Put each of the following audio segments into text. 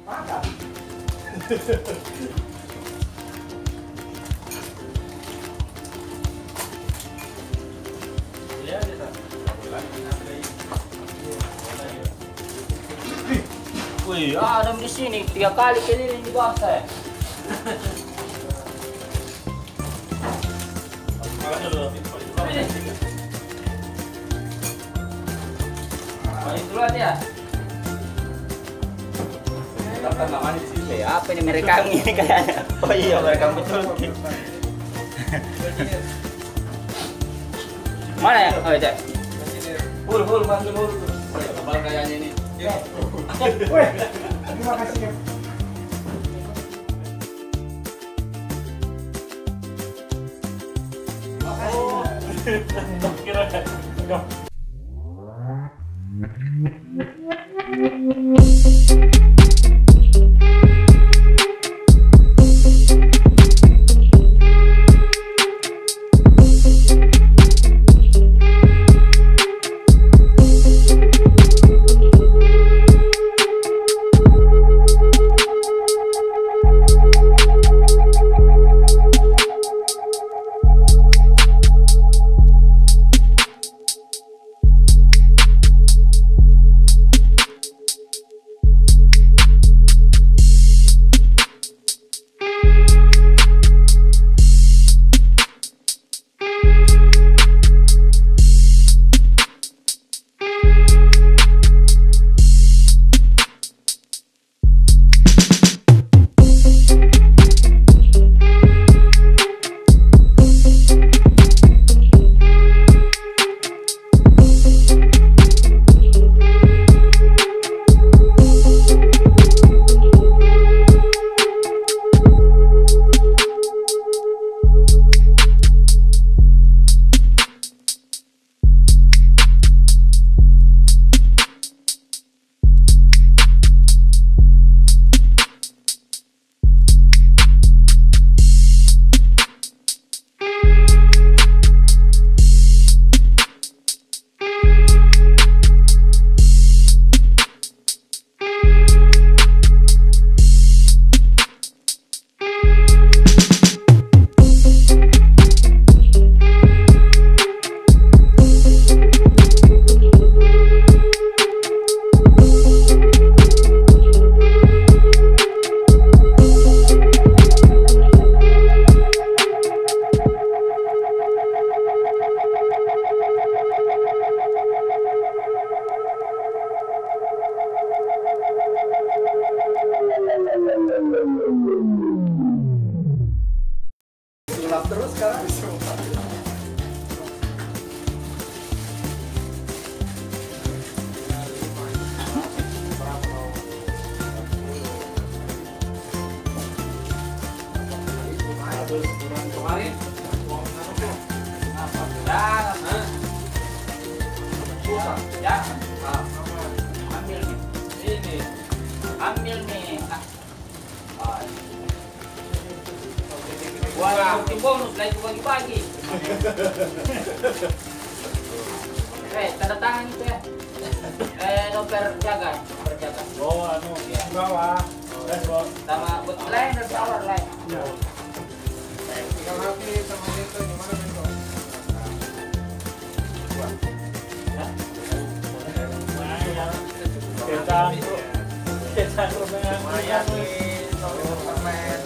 Makan. Wih, ada di sini 3 kali keliling di bawah saya. Main duluan ya. Dapat nggak mandi di sini? Apa ini merekam ini kayaknya? Oh iya, merekam betul. Mana ya? Oh iya. Hul, manggil hul. Kebal kayaknya ini. Weh, terima kasih Capt. Terus sekarang kemarin ambil nih ini ambil nih wah bukti bonus lah itu bagi-bagi. Tanda tangan itu ya. Nomor jaga. oh anu ya bawah Sama buat lain dan shower lain. ya tinggal rapi sama itu gimana Bento? Ketan lumayan permen.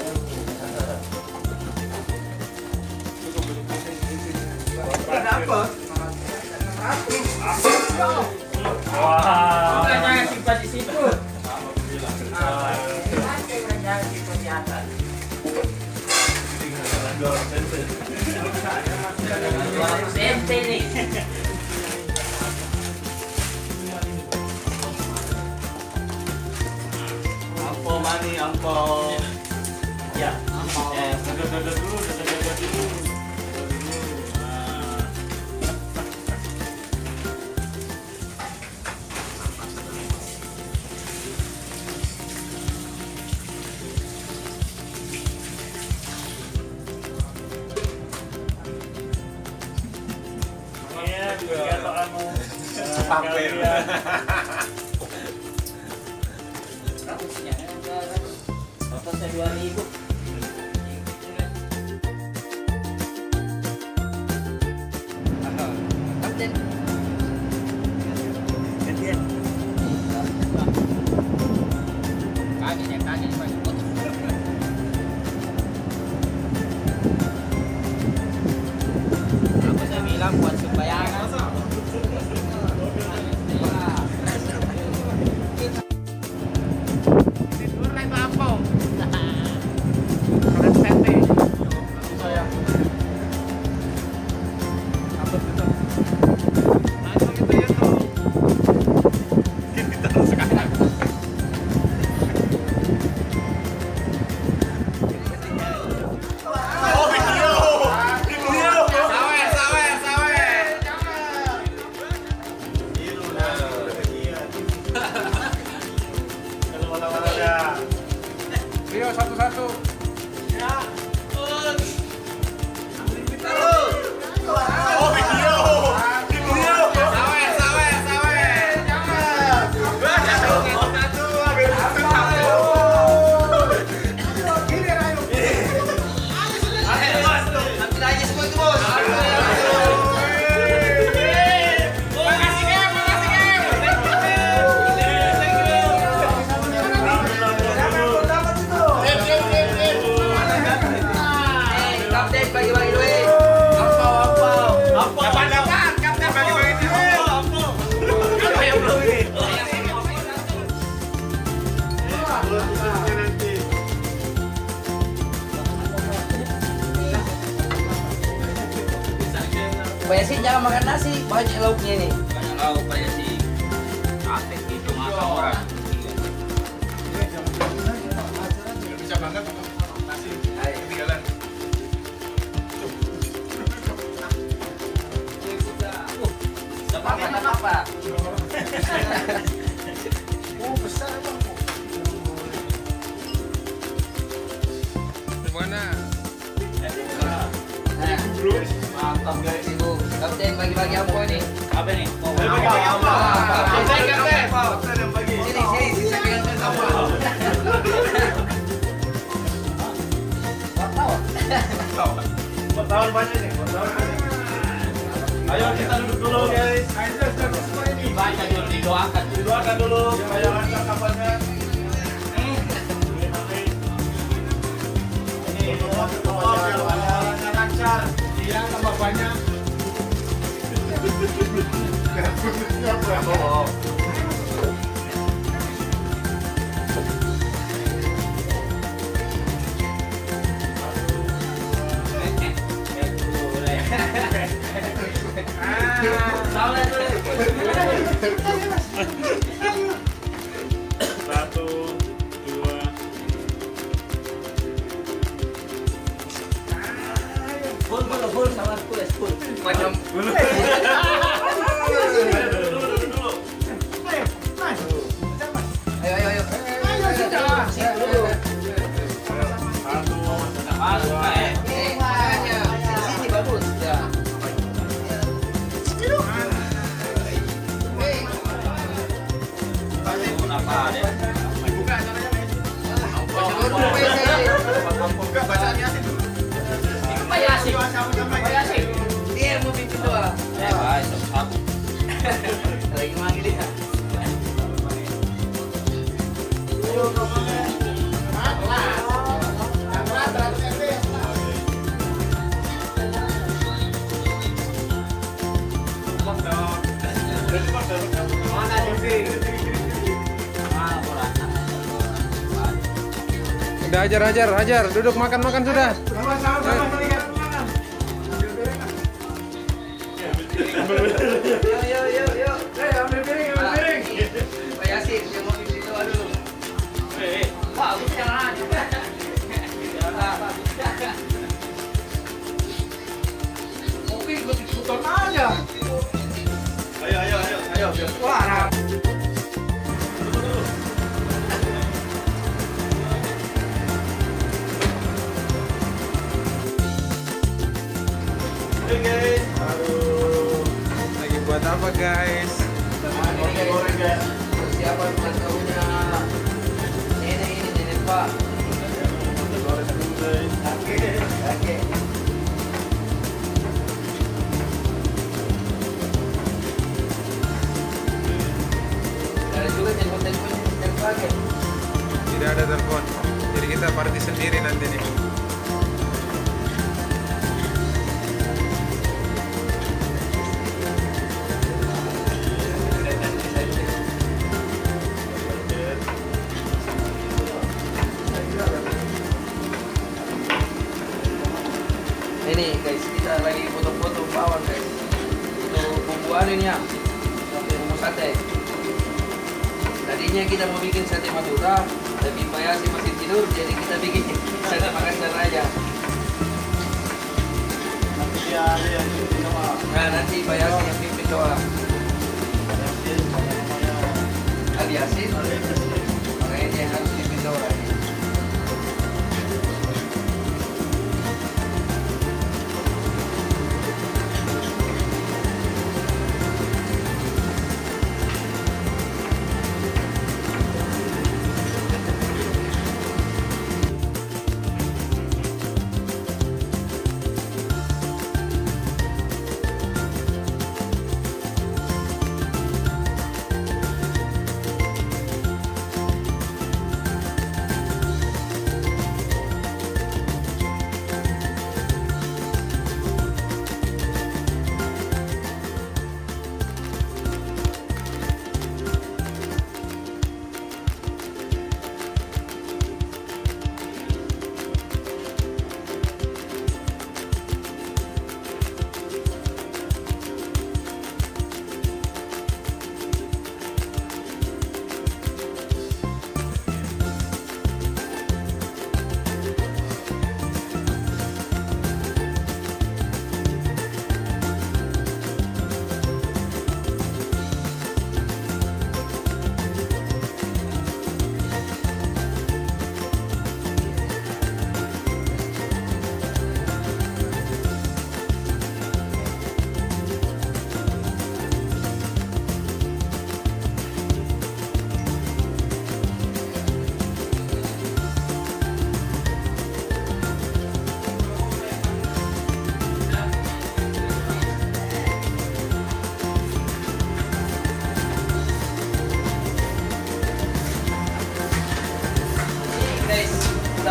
Kenapa? Wah. Jangan simpan di situ. Jangan simpan di atas. MT nih. Ampo mani, ampo. Ya, ampo. Dada dulu. Dapat saya 2000. Kapten. Gantian. Kaget Pak. Apa saya bilang buat sembayangan. Rio satu-satu. Ya. Oh, video. Bagi-bagi duit. Dapat. Kapten bagi-bagi duit. Apa yang belum ini? Pak Yasin jangan makan nasi, banyak lauknya nih. Banyak lauk Pak Yasin. Capek gitu makan orang. Bisa banget nasi. Ketinggalan. Apa? Oh, besar Bang. Gimana? Nah, mantap guys itu. Kapten bagi-bagi apa nih? Apa nih? Bagi-bagi apa? Kapten. Kapten yang bagi. Sini, sisa pegang apa? Wartawan banyak nih, Ayo kita duduk dulu guys. Baca dulu, Didoakan dulu supaya lancar kapalnya. Ini kapalnya lancar. Iya, tambah banyak. Satu, dua. Full sama full. Macam Ayo. Sini bagus. Ya. Apa deh? Dibuka caranya, men. Buka bacanya sih dulu. Pak Yasin. Dia mau bikin doa. Baik, satu. Lagi manggil dia. Ayo kapalnya. Mana sih? Udah hajar, duduk makan sudah. Sama-sama lihat makan. Yuk. Ambil piring. Pak Yasin, dia mau bikin doa dulu. Pak, aku jangan. Oke, ikut-ikutan aja. Ayo. Wah. Oke guys. Aduh. Lagi buat apa guys? Goreng guys. Siapa yang tahunya? Ini Pak. Oke. Ada juga telepon pakai. Tidak ada telepon. Jadi kita party sendiri nanti nih. Ini guys, kita lagi foto-foto bawang guys. Untuk bumbuan ini ya, bumbu sate. Tadinya kita mau bikin sate Madura, tapi Pak Yasi masih tidur, jadi kita bikin sate Makassar aja. Nanti dia ada yang pimpin doa. Nah nanti Pak Yasi yang pimpin doa. Ali Yasin, makanya dia harus pimpin doa.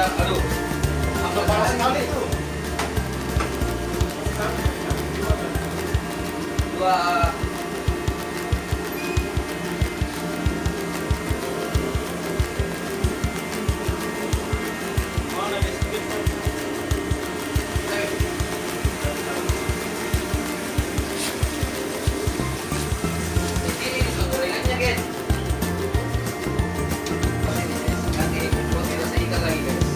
Aduh, Apa parah sekali itu? dua Mana ada sedikit pun. ini gorengannya kan. Nanti kalau tidak saya ikat lagi guys.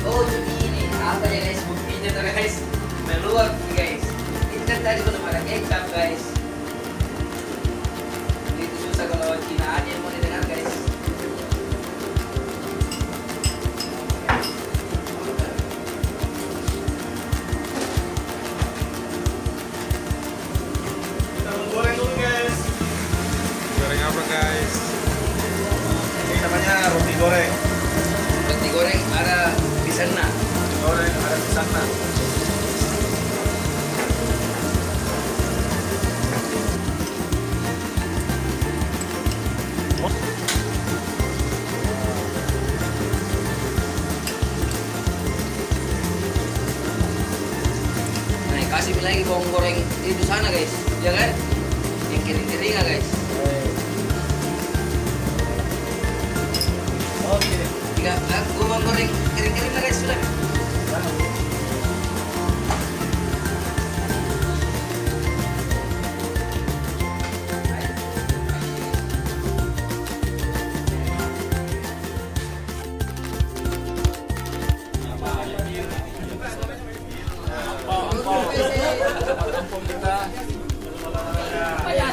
Oh ini apa ya guys, buktinya tuh guys, meluap nih guys. Ini kan tadi belum ada kecap guys. Itu susah kalau Cina aja yang mau didengar guys. Kita menggoreng dulu guys. Goreng apa guys? Ini namanya roti goreng. Roti goreng ada di sana. Goreng ada di sana. Nah, kasih lagi bawang goreng itu sana guys, ya kan? Yang kering-kering ya guys. Oke. Tiga, bawang goreng kering-kering lah guys sudah. Kampung kita. Ya.